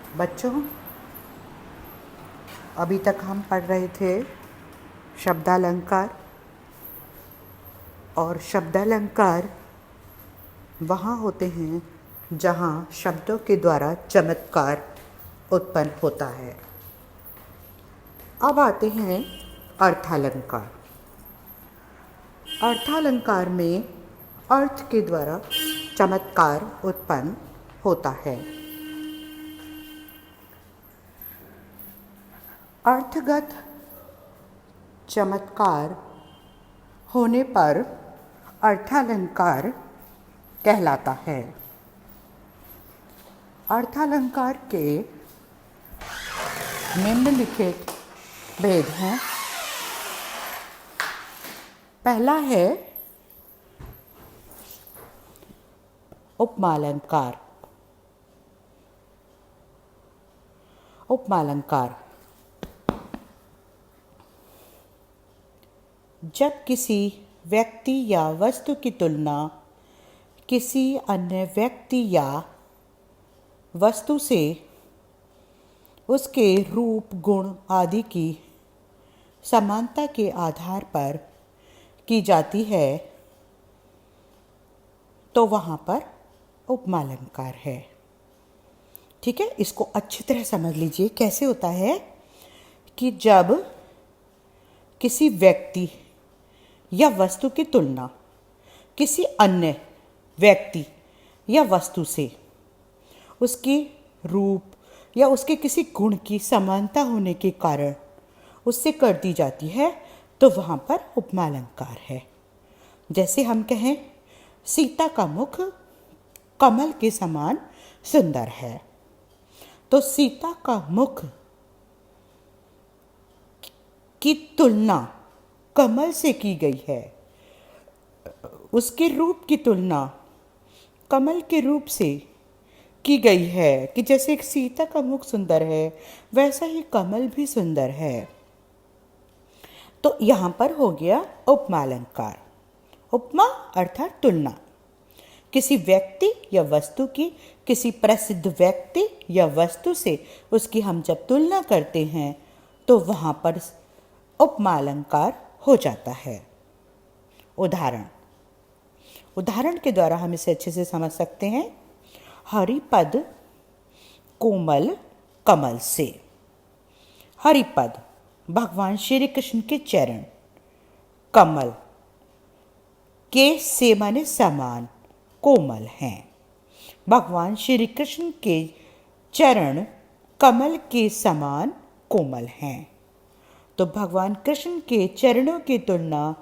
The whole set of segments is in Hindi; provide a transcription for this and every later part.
बच्चों, अभी तक हम पढ़ रहे थे शब्दालंकार। और शब्दालंकार वहाँ होते हैं जहाँ शब्दों के द्वारा चमत्कार उत्पन्न होता है। अब आते हैं अर्थालंकार। अर्थालंकार में अर्थ के द्वारा चमत्कार उत्पन्न होता है। अर्थगत चमत्कार होने पर अर्थालंकार कहलाता है। अर्थालंकार के निम्नलिखित भेद हैं। पहला है उपमालंकार। उपमालंकार जब किसी व्यक्ति या वस्तु की तुलना किसी अन्य व्यक्ति या वस्तु से उसके रूप, गुण आदि की समानता के आधार पर की जाती है तो वहाँ पर उपमालंकार है। ठीक है, इसको अच्छी तरह समझ लीजिए। कैसे होता है कि जब किसी व्यक्ति या वस्तु की तुलना किसी अन्य व्यक्ति या वस्तु से उसकी रूप या उसके किसी गुण की समानता होने के कारण उससे कर दी जाती है तो वहाँ पर उपमालंकार है। जैसे हम कहें, सीता का मुख कमल के समान सुंदर है, तो सीता का मुख की तुलना कमल से की गई है। उसके रूप की तुलना कमल के रूप से की गई है कि जैसे एक सीता का मुख सुंदर है वैसा ही कमल भी सुंदर है। तो यहाँ पर हो गया उपमालंकार। उपमा अर्थात तुलना। किसी व्यक्ति या वस्तु की किसी प्रसिद्ध व्यक्ति या वस्तु से उसकी हम जब तुलना करते हैं तो वहाँ पर उपमालंकार हो जाता है। उदाहरण के द्वारा हम इसे अच्छे से समझ सकते हैं। हरिपद कोमल कमल से। हरिपद भगवान श्री कृष्ण के चरण, कमल के से माने समान, कोमल हैं। भगवान श्री कृष्ण के चरण कमल के समान कोमल हैं। तो भगवान कृष्ण के चरणों की तुलना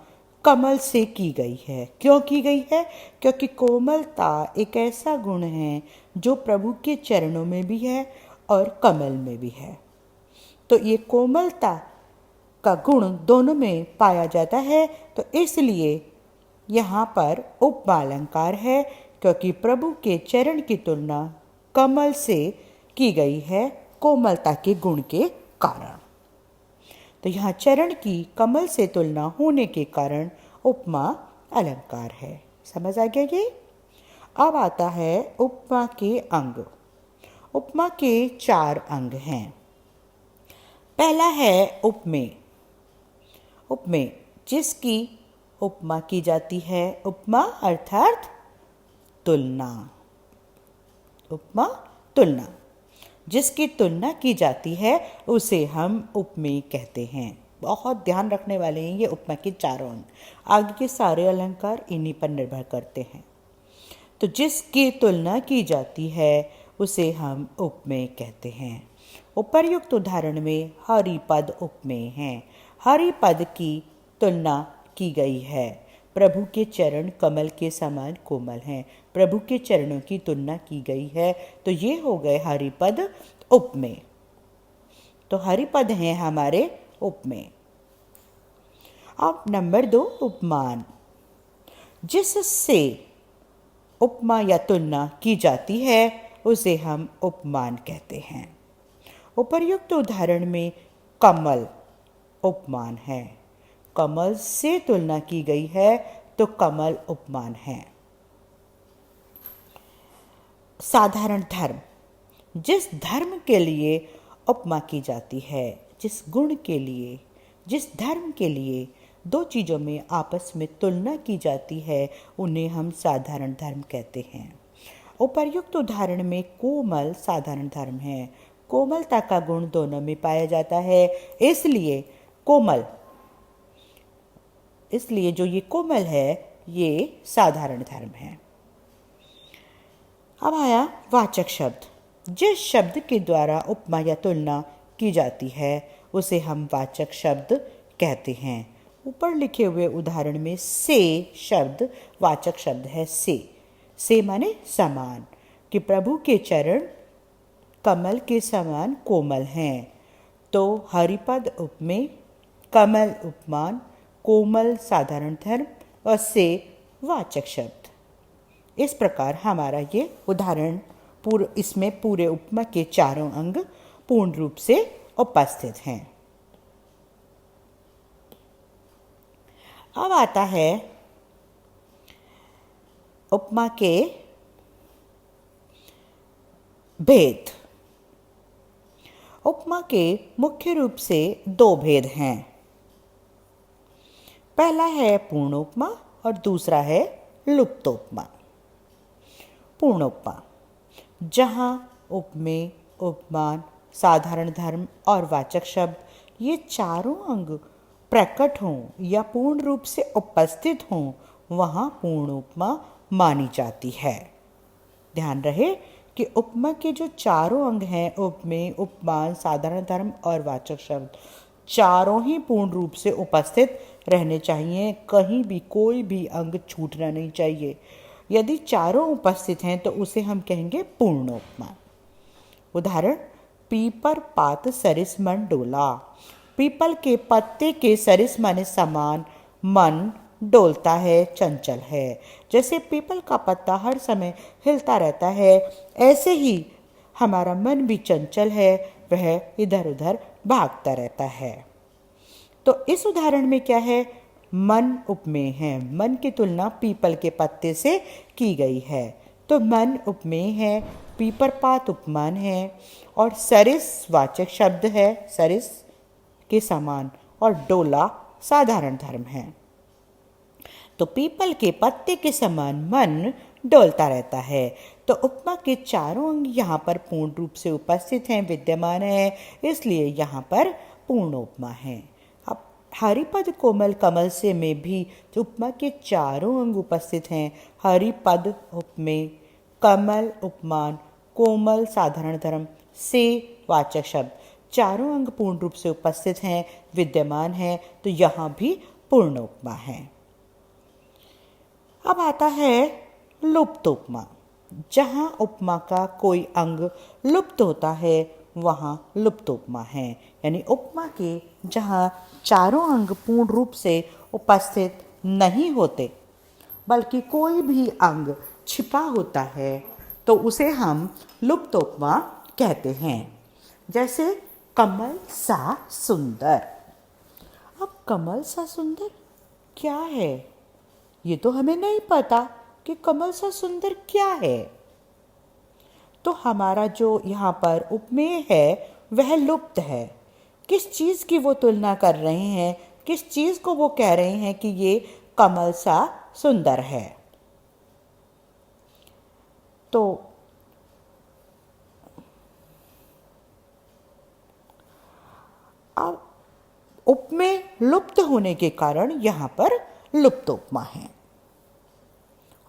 कमल से की गई है। क्यों की गई है? क्योंकि कोमलता एक ऐसा गुण है जो प्रभु के चरणों में भी है और कमल में भी है। तो ये कोमलता का गुण दोनों में पाया जाता है, तो इसलिए यहाँ पर उपमालंकार है, क्योंकि प्रभु के चरण की तुलना कमल से की गई है कोमलता के गुण के कारण। तो यहाँ चरण की कमल से तुलना होने के कारण उपमा अलंकार है। समझ आ गया ये? अब आता है उपमा के अंग। उपमा के 4 अंग हैं। पहला है उपमेय। उपमेय जिसकी उपमा की जाती है। उपमा अर्थात तुलना। उपमा तुलना जिसकी तुलना की जाती है उसे हम उपमेय कहते हैं। बहुत ध्यान रखने वाले हैं ये उपमा के 4 अंग। आगे के सारे अलंकार इन्हीं पर निर्भर करते हैं। तो जिसकी तुलना की जाती है उसे हम उपमेय कहते हैं। उपर्युक्त उदाहरण में हरिपद उपमेय हैं। हरिपद की तुलना की गई है। प्रभु के चरण कमल के समान कोमल हैं। प्रभु के चरणों की तुलना की गई है, तो ये हो गए हरिपद उपमेय। तो हरिपद हैं हमारे उपमेय। अब नंबर 2 उपमान। जिससे उपमा या तुलना की जाती है उसे हम उपमान कहते हैं। उपर्युक्त उदाहरण में कमल उपमान है। कमल से तुलना की गई है तो कमल उपमान है। साधारण धर्म जिस धर्म के लिए उपमा की जाती है, जिस गुण के लिए, जिस धर्म के लिए दो चीज़ों में आपस में तुलना की जाती है, उन्हें हम साधारण धर्म कहते हैं। उपर्युक्त उदाहरण में कोमल साधारण धर्म है। कोमलता का गुण दोनों में पाया जाता है, इसलिए जो ये कोमल है ये साधारण धर्म है। अब आया वाचक शब्द। जिस शब्द के द्वारा उपमा या तुलना की जाती है उसे हम वाचक शब्द कहते हैं। ऊपर लिखे हुए उदाहरण में से शब्द वाचक शब्द है। से माने समान, कि प्रभु के चरण कमल के समान कोमल हैं। तो हरिपद उपमेय, कमल उपमान, कोमल साधारण धर्म और से वाचक शब्द। इस प्रकार हमारा ये उदाहरण इसमें पूरे उपमा के चारों अंग पूर्ण रूप से उपस्थित हैं। अब आता है उपमा के भेद। उपमा के मुख्य रूप से दो भेद हैं। पहला है पूर्णोपमा और दूसरा है लुप्तोपमा। पूर्णोपमा, जहाँ उपमेय, उपमान, साधारण धर्म और वाचक शब्द ये चारों अंग प्रकट हों या पूर्ण रूप से उपस्थित हों, वहाँ पूर्णोपमा मानी जाती है। ध्यान रहे कि उपमा के जो चारों अंग हैं, उपमेय, उपमान, साधारण धर्म और वाचक शब्द, चारों ही पूर्ण रूप से उपस्थित रहने चाहिए। कहीं भी कोई भी अंग छूटना नहीं चाहिए। यदि चारों उपस्थित हैं तो उसे हम कहेंगे पूर्णोपमा। उदाहरण, पीपर पात सरिस मन डोला। पीपल के पत्ते के सरिस माने समान, मन डोलता है, चंचल है। जैसे पीपल का पत्ता हर समय हिलता रहता है, ऐसे ही हमारा मन भी चंचल है, वह इधर उधर भागता रहता है। तो इस उदाहरण में क्या है? मन उपमेय है। मन की तुलना पीपल के पत्ते से की गई है, तो मन उपमेय है, पीपर पात उपमान है और सरिस वाचक शब्द है, सरिस के समान, और डोला साधारण धर्म है। तो पीपल के पत्ते के समान मन डोलता रहता है। तो उपमा के चारों अंग यहाँ पर पूर्ण रूप से उपस्थित हैं, विद्यमान है, इसलिए यहाँ पर पूर्णोपमा है। अब हरिपद कोमल कमल से में भी जो उपमा के चारों अंग उपस्थित हैं, हरिपद उपमेय, कमल उपमान, कोमल साधारण धर्म, से वाचक शब्द, चारों अंग पूर्ण रूप से उपस्थित हैं, विद्यमान हैं, तो यहाँ भी पूर्णोपमा है। अब आता है लुप्त उपमा। जहाँ उपमा का कोई अंग लुप्त होता है वहाँ लुप्त उपमा है। यानी उपमा के जहाँ चारों अंग पूर्ण रूप से उपस्थित नहीं होते बल्कि कोई भी अंग छिपा होता है तो उसे हम लुप्त उपमा कहते हैं। जैसे कमल सा सुंदर। अब कमल सा सुंदर क्या है? ये तो हमें नहीं पता कि कमल सा सुंदर क्या है। तो हमारा जो यहाँ पर उपमेय है वह लुप्त है। किस चीज़ की वो तुलना कर रहे हैं, किस चीज़ को वो कह रहे हैं कि ये कमल सा सुंदर है? तो अब उपमेय लुप्त होने के कारण यहाँ पर लुप्त उपमा है।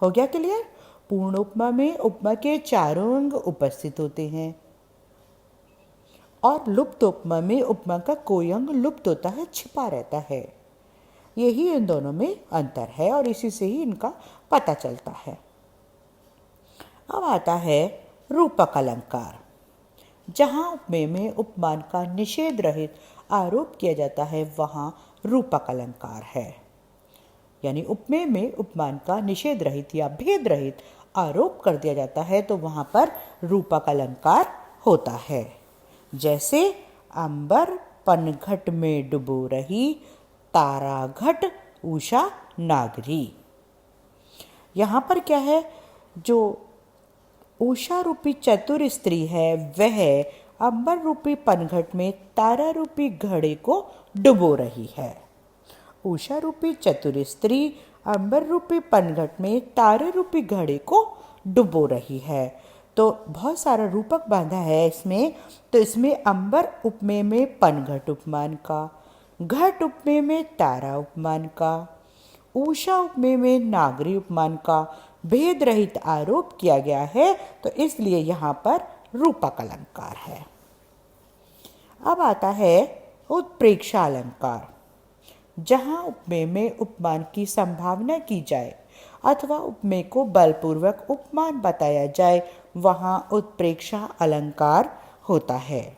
हो गया क्लियर? पूर्ण उपमा में उपमा के चारों अंग उपस्थित होते हैं और लुप्त उपमा में उपमा का कोई अंग लुप्त होता है, छिपा रहता है। यही इन दोनों में अंतर है और इसी से ही इनका पता चलता है। अब आता है रूपक अलंकार। जहाँ उपमेय में उपमान का निषेध रहित आरोप किया जाता है वहाँ रूपक अलंकार है। यानी उपमेय में उपमान का निषेध रहित या भेद रहित आरोप कर दिया जाता है तो वहाँ पर रूपक अलंकार होता है। जैसे अंबर पनघट में डुबो रही, तारा घट उषा नागरी। यहाँ पर क्या है? जो उषा रूपी चतुर स्त्री है, वह अंबर रूपी पनघट में तारा रूपी घड़े को डुबो रही है। उषा रूपी चतुर स्त्री अंबर रूपी पनघट में तारे रूपी घड़े को डुबो रही है। तो बहुत सारा रूपक बांधा है इसमें। तो इसमें अंबर उपमेय में पनघट उपमान का, घट उपमेय में तारा उपमान का, उषा उपमेय में नागरी उपमान का भेद रहित आरोप किया गया है। तो इसलिए यहाँ पर रूपक अलंकार है। अब आता है उत्प्रेक्षा अलंकार। जहाँ उपमेय में उपमान की संभावना की जाए अथवा उपमेय को बलपूर्वक उपमान बताया जाए, वहाँ उत्प्रेक्षा अलंकार होता है।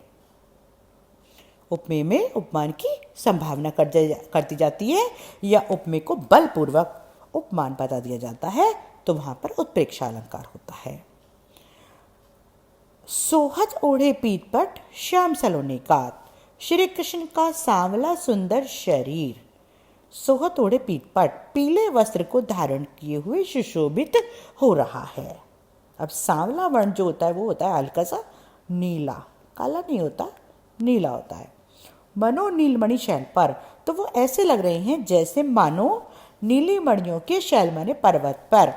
उपमेय में उपमान की संभावना कर दी जाती है या उपमेय को बलपूर्वक उपमान बता दिया जाता है, तो वहां पर उत्प्रेक्षा अलंकार होता है। सोहत ओढ़े पीतपट श्याम सलोने कात, श्री कृष्ण का सांवला सुंदर शरीर। सोहत ओढ़े पीतपट, पीले वस्त्र को धारण किए हुए सुशोभित हो रहा है। अब सांवला वर्ण जो होता है वो होता है हल्का सा नीला, काला नहीं होता, नीला होता है। मनो नीलमणि शैल पर, तो वो ऐसे लग रहे हैं जैसे मानो नीली मणियों के शैल माने पर्वत पर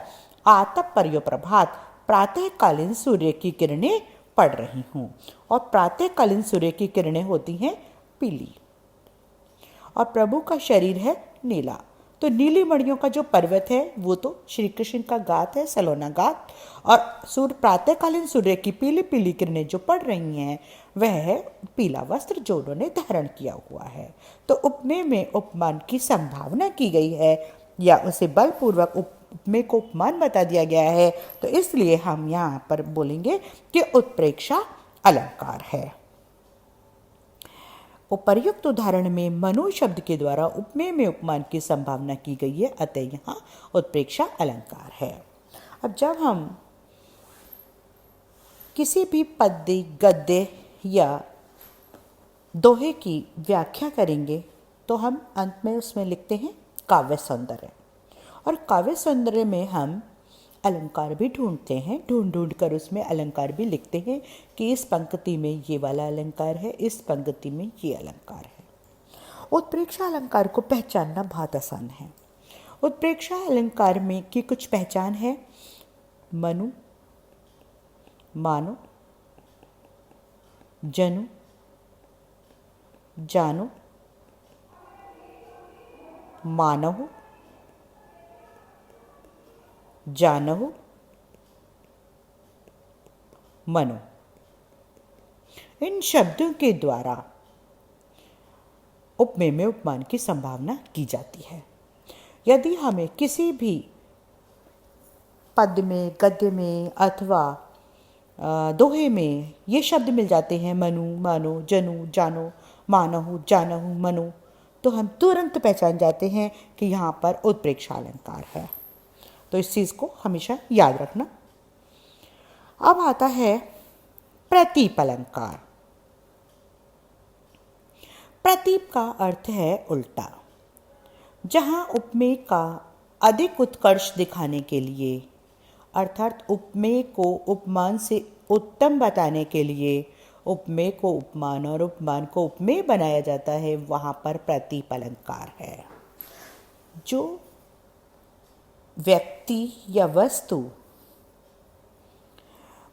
आतप परियो प्रभात प्रातःकालीन सूर्य की किरणें पड़ रही हों। और प्रातःकालीन सूर्य की किरणें होती हैं पीली और प्रभु का शरीर है नीला। तो नीली मणियों का जो पर्वत है वो तो श्री कृष्ण का गात है, सलोना गात। और प्रातःकालीन सूर्य की पीली पीली किरणें जो पड़ रही हैं वह है पीला वस्त्र जो उन्होंने धारण किया हुआ है। तो उपमेय में उपमान की संभावना की गई है या उसे बलपूर्वक उपमेय को उपमान बता दिया गया है, तो इसलिए हम यहाँ पर बोलेंगे कि उत्प्रेक्षा अलंकार है। उपर्युक्त उदाहरण में मनो शब्द के द्वारा उपमेय में उपमान की संभावना की गई है, अतः यहाँ उत्प्रेक्षा अलंकार है। अब जब हम किसी भी पद्य, गद्य या दोहे की व्याख्या करेंगे तो हम अंत में उसमें लिखते हैं काव्य सौंदर्य। और काव्य सौंदर्य में हम अलंकार भी ढूंढते हैं, ढूंढ कर उसमें अलंकार भी लिखते हैं कि इस पंक्ति में ये वाला अलंकार है, इस पंक्ति में ये अलंकार है। उत्प्रेक्षा अलंकार को पहचानना बहुत आसान है। उत्प्रेक्षा अलंकार में की कुछ पहचान है। मनु, मानो, जनु, जानो, मानहु, जानहु, मनो। इन शब्दों के द्वारा उपमेय में उपमान की संभावना की जाती है। यदि हमें किसी भी पद्य में, गद्य में अथवा दोहे में ये शब्द मिल जाते हैं मनु, मानो, जनु, जानो, मानहु, जानहु, मनो, तो हम तुरंत पहचान जाते हैं कि यहाँ पर उत्प्रेक्षा अलंकार है। तो इस चीज़ को हमेशा याद रखना। अब आता है प्रतीप अलंकार। प्रतीप का अर्थ है उल्टा। जहाँ उपमेय का अधिक उत्कर्ष दिखाने के लिए, अर्थात उपमेय को उपमान से उत्तम बताने के लिए उपमेय को उपमान और उपमान को उपमेय बनाया जाता है, वहाँ पर प्रतीप अलंकार है। जो व्यक्ति या वस्तु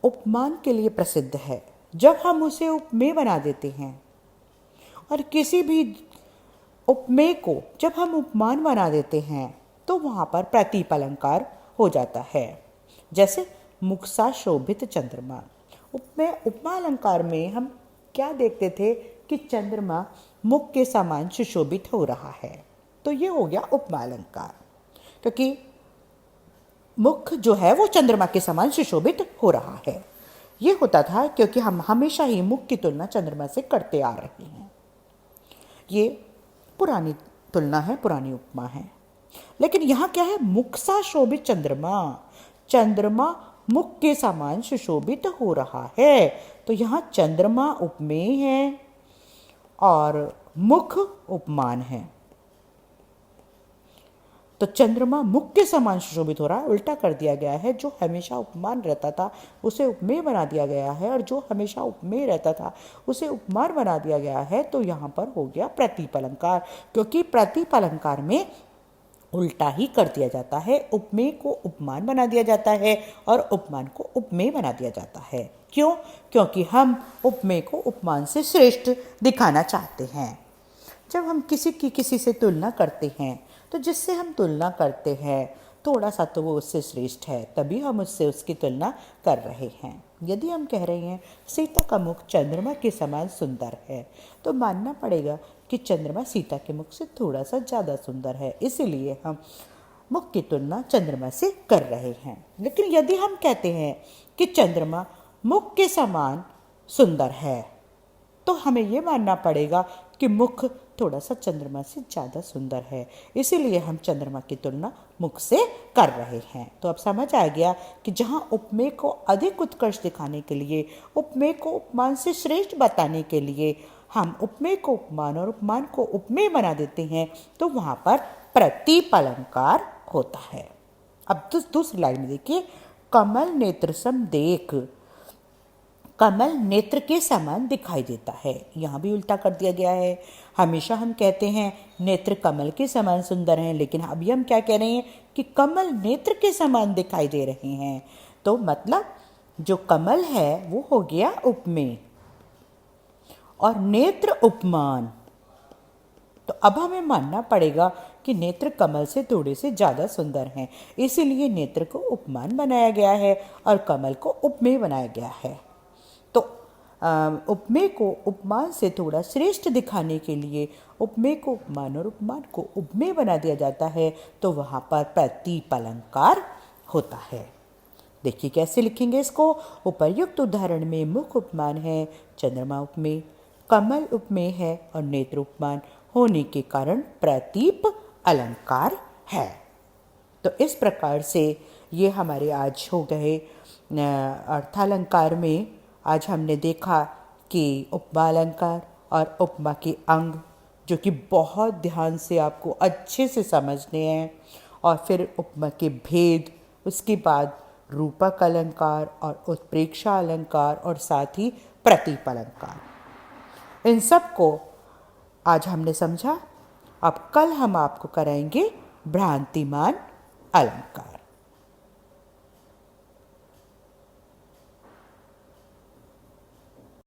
उपमान के लिए प्रसिद्ध है, जब हम उसे उपमेय बना देते हैं, और किसी भी उपमेय को जब हम उपमान बना देते हैं, तो वहाँ पर प्रतीप अलंकार हो जाता है। जैसे मुख सा शोभित चंद्रमा। उपमा अलंकार में हम क्या देखते थे कि चंद्रमा मुख के समान सुशोभित हो रहा है, तो ये हो गया उपमा अलंकार, क्योंकि मुख जो है वो चंद्रमा के समान सुशोभित हो रहा है। ये होता था क्योंकि हम हमेशा ही मुख की तुलना चंद्रमा से करते आ रहे हैं। ये पुरानी तुलना है, पुरानी उपमा है। लेकिन यहाँ क्या है, मुख सा शोभित चंद्रमा, चंद्रमा मुख के समान सुशोभित हो रहा है। तो यहाँ चंद्रमा उपमेय है और मुख उपमान है। तो चंद्रमा मुख के समान सुशोभित हो रहा है, उल्टा कर दिया गया है। जो हमेशा उपमान रहता था उसे उपमेय बना दिया गया है, और जो हमेशा उपमेय रहता था उसे उपमान बना दिया गया है। तो यहाँ पर हो गया प्रतीप अलंकार, क्योंकि प्रतीप अलंकार में उल्टा ही कर दिया जाता है। उपमेय को उपमान बना दिया जाता है और उपमान को उपमेय बना दिया जाता है। क्यों? क्योंकि हम उपमेय को उपमान से श्रेष्ठ दिखाना चाहते हैं। जब हम किसी से तुलना करते हैं तो जिससे हम तुलना करते हैं थोड़ा सा तो वो उससे श्रेष्ठ है, तभी हम उससे उसकी तुलना कर रहे हैं। यदि हम कह रहे हैं सीता का मुख चंद्रमा के समान सुंदर है, तो मानना पड़ेगा कि चंद्रमा सीता के मुख से थोड़ा सा ज़्यादा सुंदर है, इसीलिए हम मुख की तुलना चंद्रमा से कर रहे हैं। लेकिन यदि हम कहते हैं कि चंद्रमा मुख के समान सुंदर है, तो हमें ये मानना पड़ेगा कि मुख थोड़ा सा चंद्रमा से ज़्यादा सुंदर है, इसीलिए हम चंद्रमा की तुलना मुख से कर रहे हैं। तो अब समझ आ गया कि जहाँ उपमेय को अधिक उत्कर्ष दिखाने के लिए, उपमेय को उपमान से श्रेष्ठ बताने के लिए हम उपमेय को उपमान और उपमान को उपमेय बना देते हैं, तो वहाँ पर प्रतीप अलंकार होता है। अब दूसरी लाइन में देखिए, कमल नेत्र सम देख, कमल नेत्र के समान दिखाई देता है। यहाँ भी उल्टा कर दिया गया है। हमेशा हम कहते हैं नेत्र कमल के समान सुंदर हैं, लेकिन अभी हम क्या कह रहे हैं कि कमल नेत्र के समान दिखाई दे रहे हैं। तो मतलब जो कमल है वो हो गया उपमेय और नेत्र उपमान। तो अब हमें मानना पड़ेगा कि नेत्र कमल से थोड़े से ज़्यादा सुंदर हैं, इसीलिए नेत्र को उपमान बनाया गया है और कमल को उपमेय बनाया गया है। तो उपमेय को उपमान से थोड़ा श्रेष्ठ दिखाने के लिए उपमेय को उपमान और उपमान को उपमेय बना दिया जाता है, तो वहाँ पर प्रतीप अलंकार होता है। देखिए कैसे लिखेंगे इसको। उपर्युक्त उदाहरण में मुख उपमान है, चंद्रमा उपमेय, कमल उपमेय है और नेत्र उपमान होने के कारण प्रतीप अलंकार है। तो इस प्रकार से ये हमारे आज हो गए अर्थालंकार में। आज हमने देखा कि उपमा अलंकार और उपमा के अंग, जो कि बहुत ध्यान से आपको अच्छे से समझने हैं, और फिर उपमा के भेद, उसके बाद रूपक अलंकार और उत्प्रेक्षा अलंकार और साथ ही प्रतीप अलंकार। इन सब को आज हमने समझा। अब कल हम आपको कराएंगे भ्रांतिमान अलंकार।